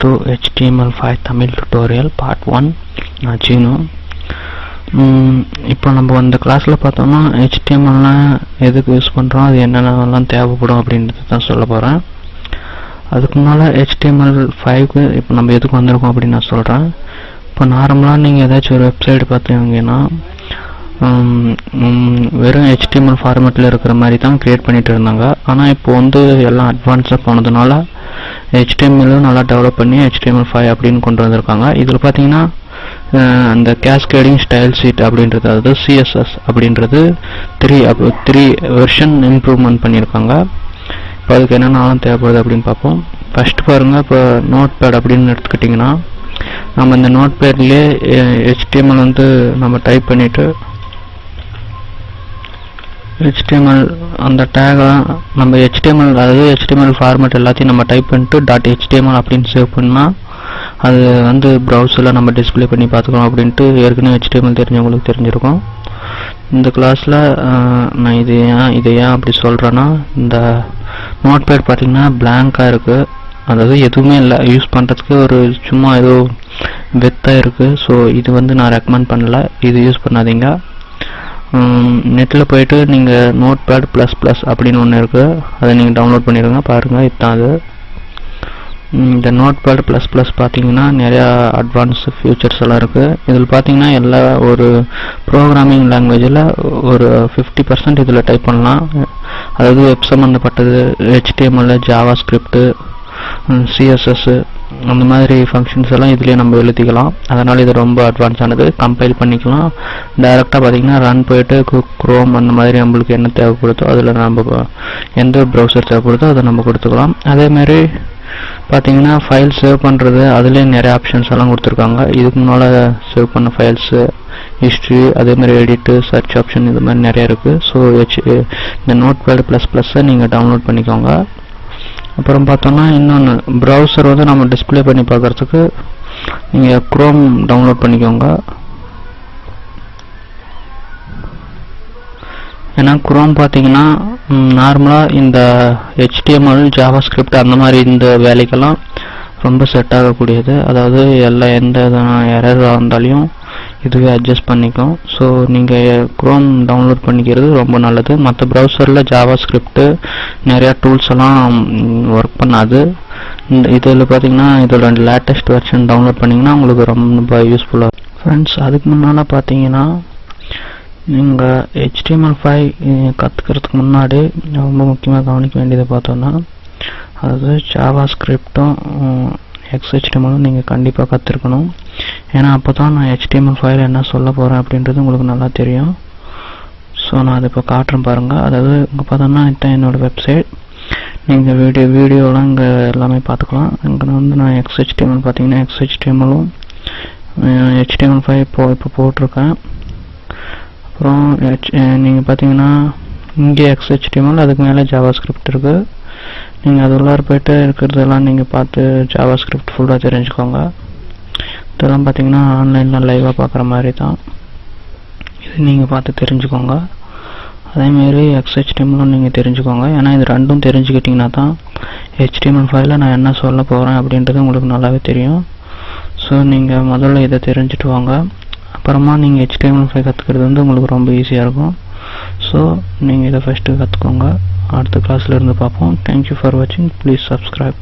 to HTML5 Tamil tutorial part 1. நான் சீனு. இப்போ நம்ம இந்த கிளாஸில் பார்த்தோம்னா HTML எதுக்கு யூஸ் பண்ணுறோம், அது என்னென்னலாம் தேவைப்படும் அப்படின்றது தான் சொல்ல போகிறேன். அதுக்கு முன்னால் HTML5க்கு இப்போ நம்ம எதுக்கு வந்திருக்கோம் அப்படின்னு நான் சொல்கிறேன். இப்போ நார்மலாக நீங்கள் ஏதாச்சும் ஒரு வெப்சைட் பார்த்தீங்கன்னா வெறும் HTML ஃபார்மேட்டில் இருக்கிற மாதிரி தான் க்ரியேட் பண்ணிகிட்டு இருந்தாங்க. ஆனால் இப்போ வந்து எல்லாம் அட்வான்ஸாக போனதுனால HTML நல்லா டெவலப் பண்ணி HTML5 அப்படின்னு கொண்டு வந்திருக்காங்க. இதில் பார்த்தீங்கன்னா அந்த கேஸ்கேடிங் ஸ்டைல் ஷீட் அப்படின்றது, அதாவது CSS அப்படின்றது 3 வெர்ஷன் இம்ப்ரூவ்மெண்ட் பண்ணியிருக்காங்க. இப்போ அதுக்கு என்னென்னலாம் தேவைப்படுது அப்படின்னு பார்ப்போம். ஃபஸ்ட்டு பாருங்கள், இப்போ நோட் பேட் அப்படின்னு எடுத்துக்கிட்டிங்கன்னா நம்ம இந்த நோட் பேட்லேயே HTML வந்து நம்ம டைப் பண்ணிவிட்டு HTML அந்த டேகெலாம் நம்ம HTML, அதாவது HTML ஃபார்மேட் எல்லாத்தையும் நம்ம டைப் பண்ணிட்டு .html அப்படின்னு சேவ் பண்ணால் அது வந்து ப்ரௌசரில் நம்ம டிஸ்பிளே பண்ணி பார்த்துக்கலாம் அப்படின்ட்டு ஏற்கனவே HTML தெரிஞ்சவங்களுக்கு தெரிஞ்சிருக்கும். இந்த கிளாஸில் நான் இதை ஏன் அப்படி சொல்கிறேன்னா, இந்த நோட் பேட் பார்த்திங்கன்னா பிளாங்காக இருக்குது, அதாவது எதுவுமே இல்லை, யூஸ் பண்ணுறதுக்கு ஒரு சும்மா ஏதோ வெத்தாக இருக்குது. ஸோ இது வந்து நான் ரெக்கமெண்ட் பண்ணல, இது யூஸ் பண்ணாதீங்க. நெட்டில் போயிட்டு நீங்கள் நோட் பேட் ++ அப்படின்னு ஒன்று இருக்குது, அதை நீங்கள் டவுன்லோட் பண்ணிடுங்க. பாருங்கள், இதுதான் அது. இந்த நோட் பேட் ++ பார்த்தீங்கன்னா நிறையா அட்வான்ஸ் ஃபியூச்சர்ஸ் எல்லாம் இருக்குது. இதில் பார்த்தீங்கன்னா எல்லா ஒரு ப்ரோக்ராமிங் லாங்குவேஜில் ஒரு 50% இதில் டைப் பண்ணலாம். அதாவது வெப் சம்மந்தப்பட்டது, HTML, JavaScript, CSS அந்த மாதிரி ஃபங்க்ஷன்ஸ் எல்லாம் இதுலேயே நம்ம எழுதிக்கலாம். அதனால் இது ரொம்ப அட்வான்ஸானது. கம்பைல் பண்ணிக்கலாம். டைரெக்டாக பார்த்திங்கன்னா ரன் போயிட்டு குரோம் அந்த மாதிரி நம்மளுக்கு என்ன தேவைப்படுதோ அதில் நம்ம எந்த ப்ரௌசர் தேவைப்படுதோ அதை நம்ம கொடுத்துக்கலாம். அதேமாதிரி பார்த்திங்கன்னா ஃபைல் சேவ் பண்ணுறது, அதுலேயே நிறைய ஆப்ஷன்ஸ் எல்லாம் கொடுத்துருக்காங்க. இதுக்கு முன்னால் சேவ் பண்ண ஃபைல்ஸு, ஹிஸ்ட்ரி, அதேமாதிரி எடிட்டு, சர்ச் ஆப்ஷன், இது மாதிரி நிறையா இருக்குது. ஸோ இந்த நோட் பேட் ++ நீங்கள் டவுன்லோட் பண்ணிக்கோங்க. அப்புறம் பார்த்தோன்னா இன்னொன்று, ப்ரௌசர் வந்து நம்ம டிஸ்பிளே பண்ணி பார்க்குறதுக்கு நீங்கள் குரோம் டவுன்லோட் பண்ணிக்கோங்க. ஏன்னா குரோம் பார்த்தீங்கன்னா நார்மலாக இந்த HTML, JavaScript அந்த மாதிரி இந்த வேலைக்கெல்லாம் ரொம்ப செட் ஆகக்கூடியது. அதாவது எந்த எரராக இருந்தாலையும் இதுவே அட்ஜஸ்ட் பண்ணிக்கும். ஸோ நீங்கள் குரோம் டவுன்லோட் பண்ணிக்கிறது ரொம்ப நல்லது. மற்ற ப்ரௌசரில் JavaScript நிறையா டூல்ஸ் எல்லாம் ஒர்க் பண்ணாது. இதில் பார்த்தீங்கன்னா இதோட லேட்டஸ்ட் வெர்ஷன் டவுன்லோட் பண்ணிங்கன்னா உங்களுக்கு ரொம்ப யூஸ்ஃபுல்லாக. ஃப்ரெண்ட்ஸ், அதுக்கு முன்னால் பார்த்தீங்கன்னா நீங்கள் HTML5 கற்றுக்கிறதுக்கு முன்னாடி ரொம்ப முக்கியமாக கவனிக்க வேண்டியதை பார்த்தோன்னா, அதாவது JavaScriptம் XHTMLம் நீங்கள் கண்டிப்பாக கற்றுக்கணும். ஏன்னா அப்போ தான் நான் HTML5 என்ன சொல்ல போகிறேன் அப்படின்றது உங்களுக்கு நல்லா தெரியும். ஸோ நான் அதை இப்போ காட்டுறேன் பாருங்கள். அதாவது இங்கே பார்த்தோன்னா இதுதான் என்னோடய வெப்சைட். நீங்கள் வீடியோலாம் இங்கே எல்லாமே பார்த்துக்கலாம். இங்கே வந்து நான் XHTML பார்த்தீங்கன்னா XHTMLம் HTML5 இப்போ போட்டிருக்கேன். அப்புறம் நீங்கள் பார்த்தீங்கன்னா இங்கே XHTML, அதுக்கு மேலே JavaScript இருக்குது. நீங்கள் அது உள்ளார போய்ட்டு இருக்கிறதெல்லாம் நீங்கள் பார்த்து JavaScript ஃபுல்லாக தெரிஞ்சுக்கோங்க. இதெல்லாம் பார்த்தீங்கன்னா ஆன்லைனில் லைவாக பார்க்குற மாதிரி தான், இது நீங்கள் பார்த்து தெரிஞ்சுக்கோங்க. அதேமாரி XHTMLம் நீங்கள் தெரிஞ்சுக்கோங்க. ஏன்னா இது ரெண்டும் தெரிஞ்சுக்கிட்டிங்கன்னா தான் HTML5ல் நான் என்ன சொல்ல போகிறேன் அப்படின்றது உங்களுக்கு நல்லாவே தெரியும். ஸோ நீங்கள் முதல்ல இதை தெரிஞ்சுட்டு வாங்க. அப்புறமா நீங்கள் HTML5 கற்றுக்கிறது வந்து உங்களுக்கு ரொம்ப ஈஸியாக இருக்கும். ஸோ நீங்கள் இதை ஃபஸ்ட்டு கற்றுக்கோங்க. அடுத்த கிளாஸில் இருந்து பார்ப்போம். தேங்க்யூ ஃபார் வாட்சிங். Please subscribe.